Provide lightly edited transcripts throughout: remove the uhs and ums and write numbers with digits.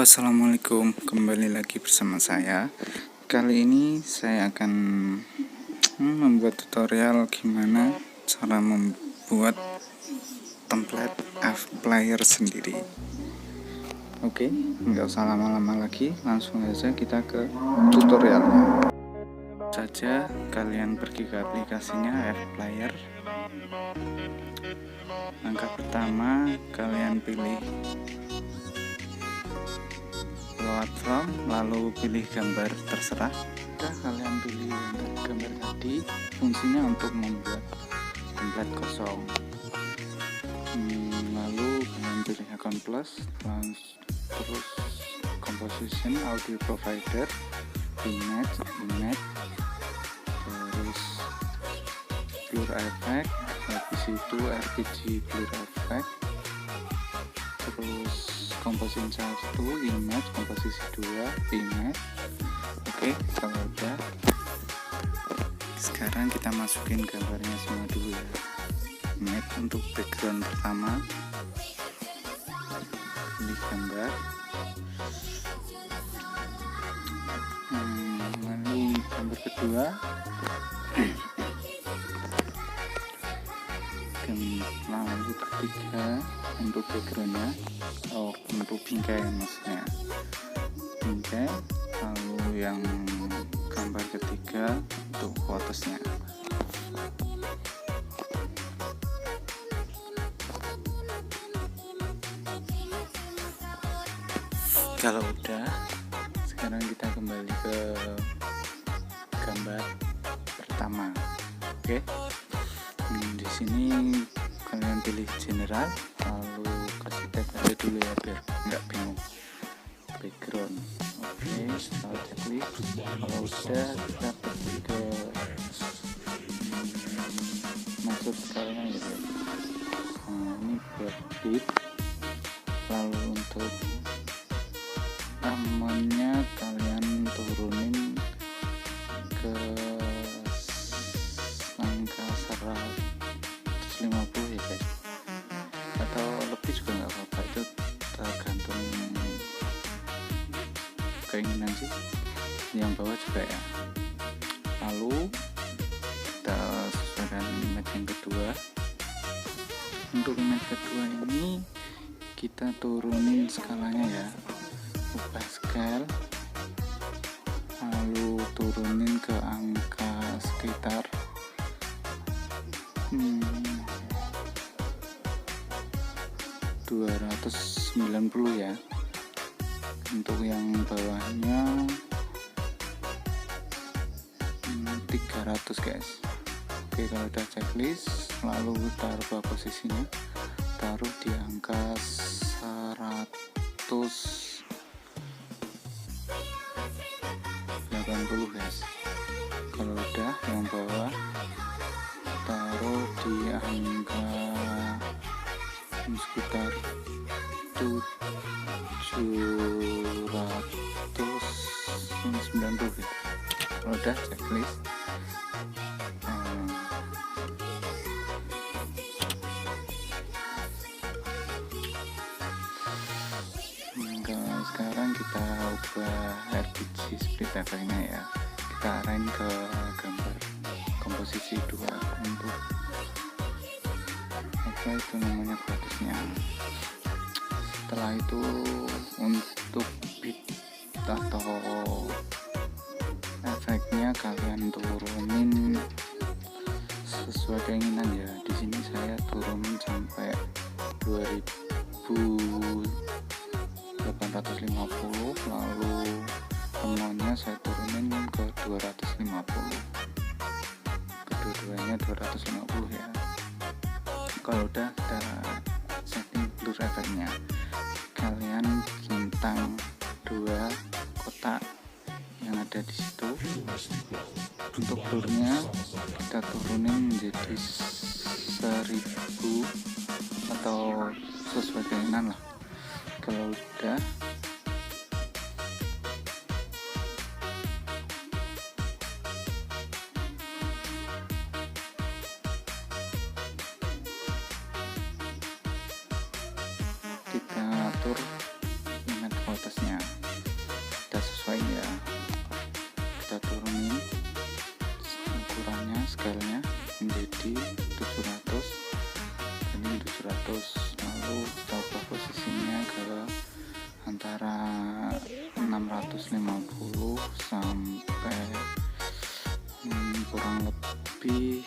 Assalamualaikum, kembali lagi bersama saya. Kali ini saya akan membuat tutorial gimana cara membuat template aveeplayer sendiri. Oke, nggak usah lama-lama lagi, langsung aja kita ke tutorialnya. Saja kalian pergi ke aplikasinya aveeplayer. Langkah pertama, kalian pilih load from, lalu pilih gambar terserah. Jika kalian pilih gambar tadi, fungsinya untuk membuat template kosong. Lalu kalian pilih account plus, terus composition, audio provider, image, terus blur effect, habis itu RPG blur effect, terus komposisi 1 image, komposisi 2 image. Oke, kalau udah, sekarang kita masukin gambarnya semua dulu ya. Image untuk background pertama, pilih gambar, lalu gambar kedua, lalu ketiga untuk backgroundnya, untuk bingkai maksudnya, bingkai. Lalu yang gambar ketiga untuk fotosnya. Kalau udah, sekarang kita kembali ke gambar pertama. Oke, di sini kalian pilih general, lalu kasih tag aja dulu ya biar nggak bingung. Background. Oke, setelah checklist, kalau udah kita pergi ke masuk sekalian gitu. Ini buat bit. Lalu untuk amannya kalian turunin ke langkah 150 ya guys, atau lebih juga nggak apa-apa, itu tergantung keinginan sih. Yang bawah juga ya. Lalu kita sesuaikan image yang kedua. Untuk image kedua ini kita turunin skalanya ya, ubah scale, lalu turunin ke angka sekitar 290 ya. Untuk yang bawahnya 300 guys. Oke, kalau udah checklist, lalu taruh posisinya, taruh di angka 180 guys. Kalau udah, yang bawah taruh di angka sekitar 790 gitu. Kalau udah checklist, sekarang kita ubah RPG split effect-nya ya, kita arahin ke gambar komposisi 2 untuk apa itu namanya, fotosnya. Setelah itu untuk bit atau efeknya kalian turunin sesuai keinginan ya. Di sini saya turunin sampai 2850, lalu temuannya saya turunin ke 250, kedua-duanya 250 ya. Kalau udah kita setting blur efeknya, kalian centang 2 kotak yang ada di situ. Untuk blurnya kita turunin menjadi 1000 atau sesuai keinginan lah. Kalau udah, kita atur image fotosnya. tadi 700, ini 700. Lalu kita ubah posisinya ke antara 650 sampai kurang lebih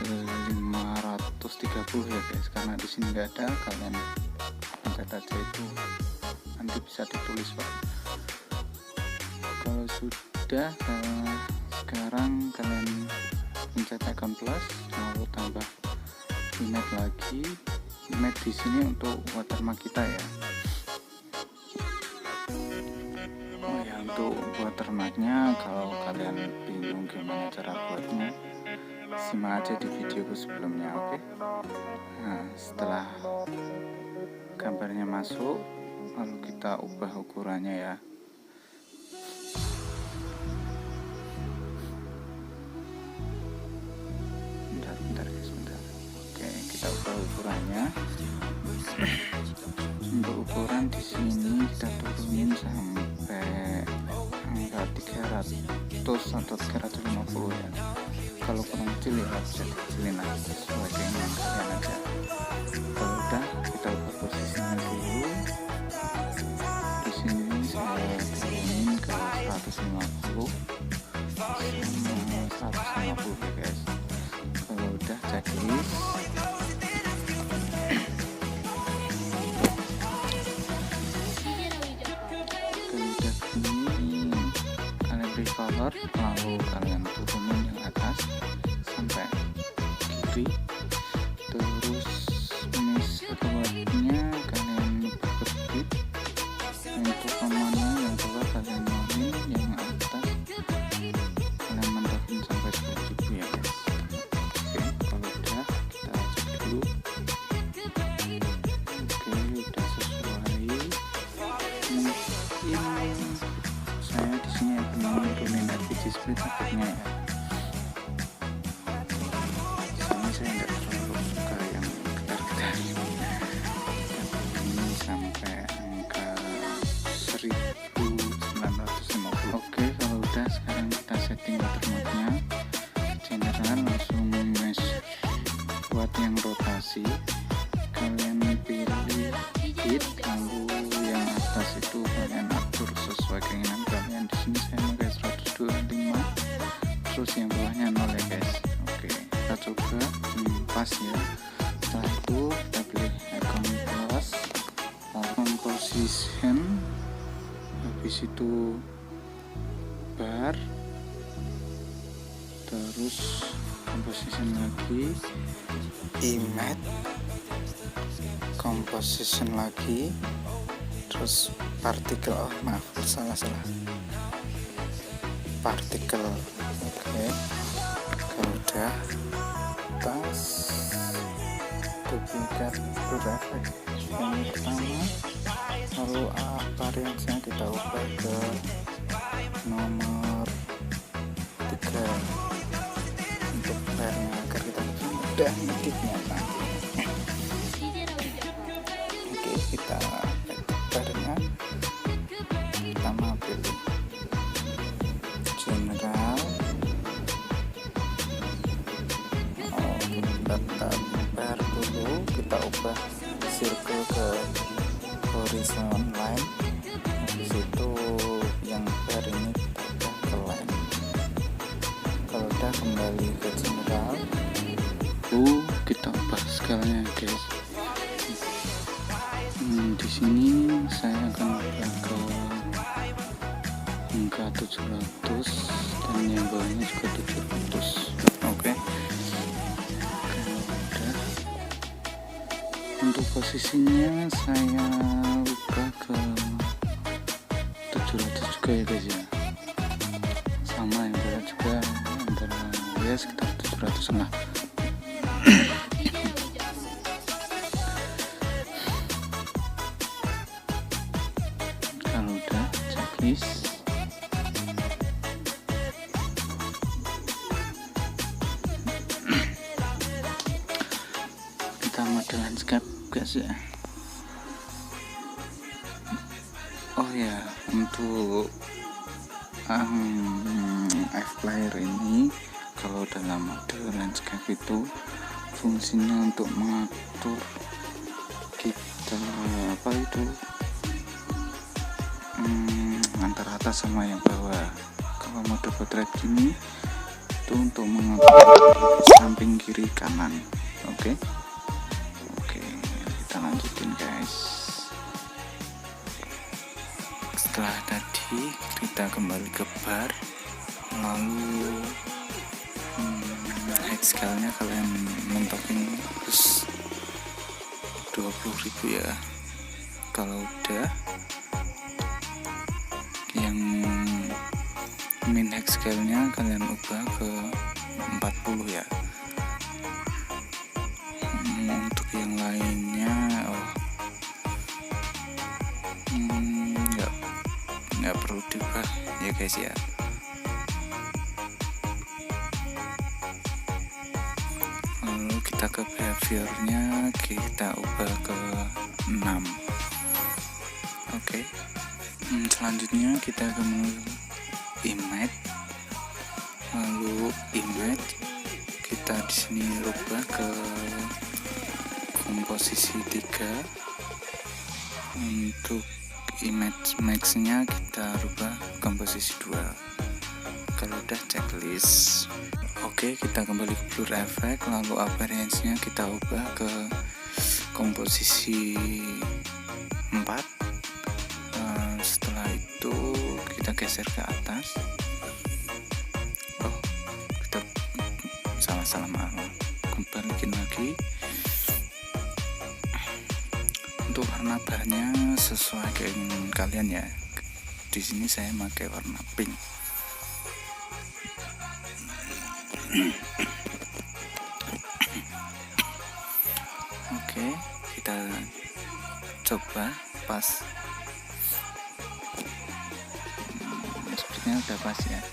530 ya guys, karena di sini nggak ada. Kalian pencet aja itu, nanti bisa ditulis Pak. Kalau sudah, sekarang kalian pencet icon plus, lalu tambah image lagi. Image di sini untuk watermark kita ya. Oh ya, untuk watermarknya kalau kalian bingung gimana cara buatnya, simak aja di videoku sebelumnya, oke? Nah, setelah gambarnya masuk, lalu kita ubah ukurannya ya. Bentar guys, bentar. Oke, kita ubah ukurannya. Untuk ukuran di sini kita turunin sampai angka 300 atau 350 ya. Kalau kurang kecil ya bisa dikecilin lagi sesuai keinginan kalian aja. Kalau udah, kita ubah posisinya dulu. Di sini saya turunin ke 150 sama 150 ya guys. Kalau udah checklist. Color, lalu kalian turunin yang atas sampai kiri, terus miss keduanya kalian berbit. Untuk tononya yang bawah kalian nurunin, yang atas kalian mendapin sampai 10.000 ya guys. Oke, kalau udah kita cek dulu. Oke, udah sesuai. Mungkin saya di sini akan menurunin avee split efeknya ya. Soalnya saya tidak terlalu suka yang getar-getar. Ini sampai angka 1950. Oke, kalau udah, sekarang kita setting watermarknya general, langsung mesh. Buat yang rotasi, kalian pilih hit, lalu yang atas itu kalian atur sesuai keinginan kalian. Di sini saya pakai 125, terus yang bawahnya 0 ya guys. Oke, kita coba pas ya. Setelah itu kita pilih icon plus, composition, habis itu bar, terus composition lagi, image, composition lagi, terus partikel. Oh maaf, salah partikel. Oke, kalau udah pas, duplikat efek yang pertama, lalu variansinya kita ubah ke nomor 3 untuk barnya agar kita mudah ngeditnya nanti. Oke, kita barnya pertama pilih general. Kita bar dulu, kita ubah circle ke horizon line. Habis itu yang bar ini kita ubah ke line. Kalau udah, kembali ke general, kita ubah scale-nya guys. Di sini saya akan ubah ke angka 700 dan yang bawahnya juga 700. Oke. Udah. Untuk posisinya saya ubah ke 700 juga ya guys ya. Sama yang bawah juga antara ya sekitar 700 lah. Kalau udah checklist, kita mode landscape guys ya. Oh ya, untuk aveeplayer ini Kalau dalam mode landscape itu fungsinya untuk mengatur kita antara atas sama yang bawah. Kalau mode portrait ini itu untuk mengatur samping kiri kanan. Oke, kita lanjutin guys. Setelah tadi kita kembali ke bar, lalu height scale-nya kalian mentokin terus 20.000 ya. Kalau udah, yang min height scale-nya kalian ubah ke 40 ya. Untuk yang lainnya nggak perlu diubah ya guys ya. Lalu kita ke behaviornya kita ubah ke 6. Oke. Selanjutnya kita ke image, lalu image kita di sini rubah ke komposisi 3. Untuk image max-nya kita rubah komposisi 2. Kalau udah checklist. Oke, kita kembali ke blur effect, lalu appearance-nya kita ubah ke komposisi 4. Setelah itu kita geser ke atas. Kita salah kembaliin lagi. Untuk warna bahannya sesuai keinginan kalian ya. Di sini saya pakai warna pink. Oke, kita coba pas. Sepertinya udah pas ya.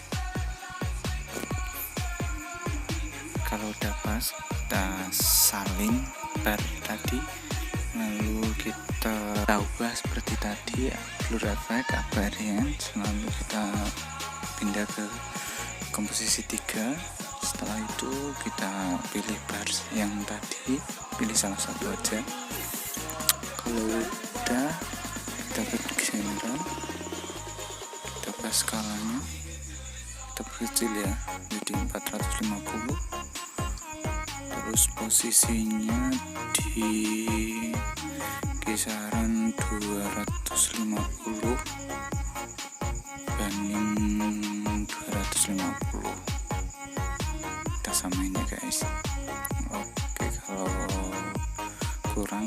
Kalau udah pas, kita salin bar tadi, lalu kita ubah seperti tadi, blur effect, appearance, lalu kita pindah ke komposisi 3. Setelah itu kita pilih bars yang tadi, pilih salah satu aja. Kalau udah, kita ke general, kita ubah skalanya, kita perkecil ya jadi 450. Terus posisinya di kisaran 250 banding 250. Kita samain ya guys. Oke, kalau kurang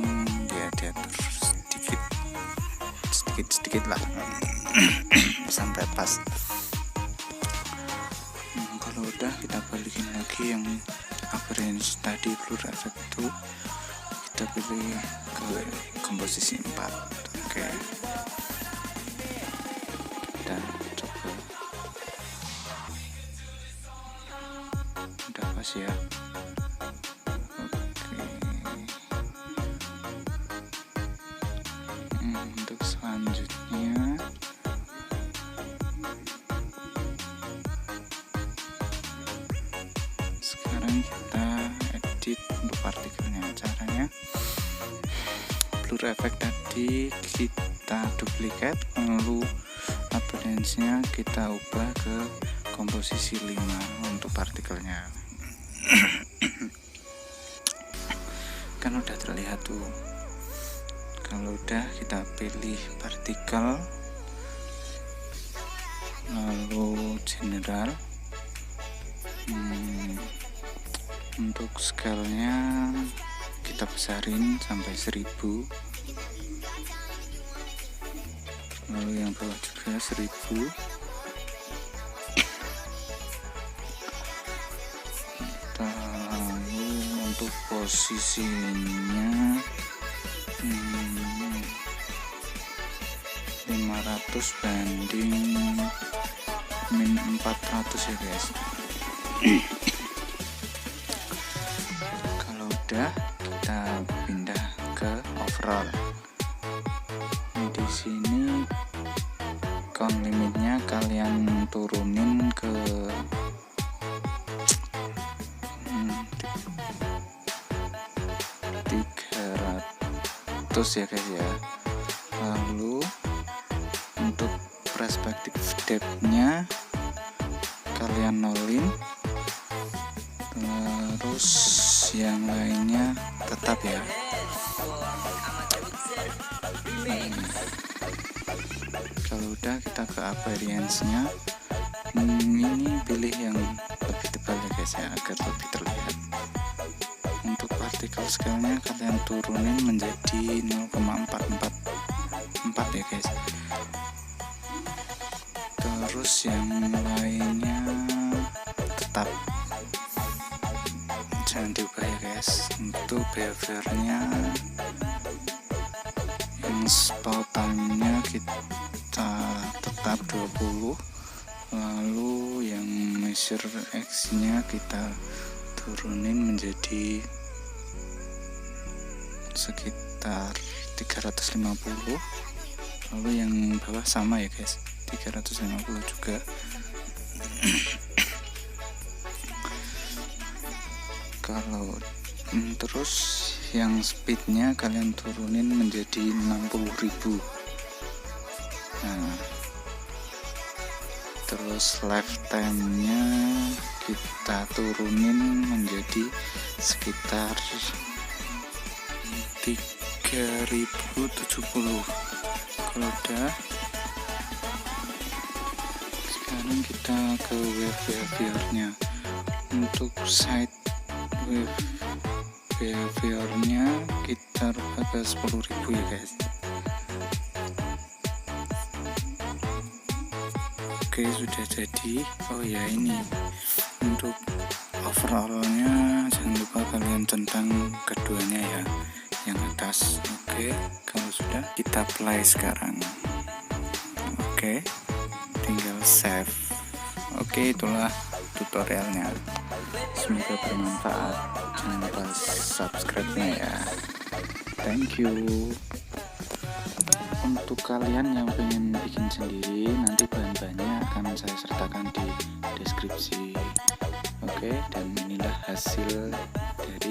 ya diatur sedikit lah sampai pas. Kalau udah, kita balikin lagi yang appearance tadi, blur effect itu kita pilih ke komposisi 4. Oke, kita coba. Udah pas ya. Untuk selanjutnya sekarang kita edit untuk partikelnya. Caranya blur effect tadi kita duplicate, lalu appearance-nya kita ubah ke komposisi 5 untuk partikelnya. Kan udah terlihat tuh. Kalau udah, kita pilih partikel, lalu general. Untuk scale-nya kita besarin sampai 1000, lalu yang bawah juga 1000. Lalu untuk posisinya 500 banding min 400 ya guys. Kalau udah, kita pindah ke overall. Di sini count limitnya kalian turunin ke putus ya guys ya. Lalu untuk perspektif depth-nya kalian nolin, terus yang lainnya tetap ya. Kalau udah kita ke appearance-nya, ini pilih yang lebih tebal ya guys ya, agar lebih terlihat. Untuk particle scale-nya kalian turunin menjadi 0,444 ya guys. Terus yang lainnya tetap, jangan diubah ya guys. Untuk behavior-nya, yang spout time-nya kita tetap 20, lalu yang measure X-nya kita turunin menjadi sekitar 350, lalu yang bawah sama ya guys, 350 juga. Kalau terus yang speednya kalian turunin menjadi 60.000. Nah, terus lifetime-nya kita turunin menjadi sekitar 3070. Kalau udah, sekarang kita ke web behavior-nya. Untuk site web behavior-nya kita rubah ke 10.000 ya guys. Oke, sudah jadi. Oh ya, ini untuk overall-nya jangan lupa kalian centang keduanya ya, yang atas. Oke, kalau sudah kita play sekarang. Oke, tinggal save. Oke, itulah tutorialnya. Semoga bermanfaat. Jangan lupa subscribe-nya ya. Thank you. Untuk kalian yang pengen bikin sendiri, nanti bahan-bahannya akan saya sertakan di deskripsi. Oke, dan inilah hasil dari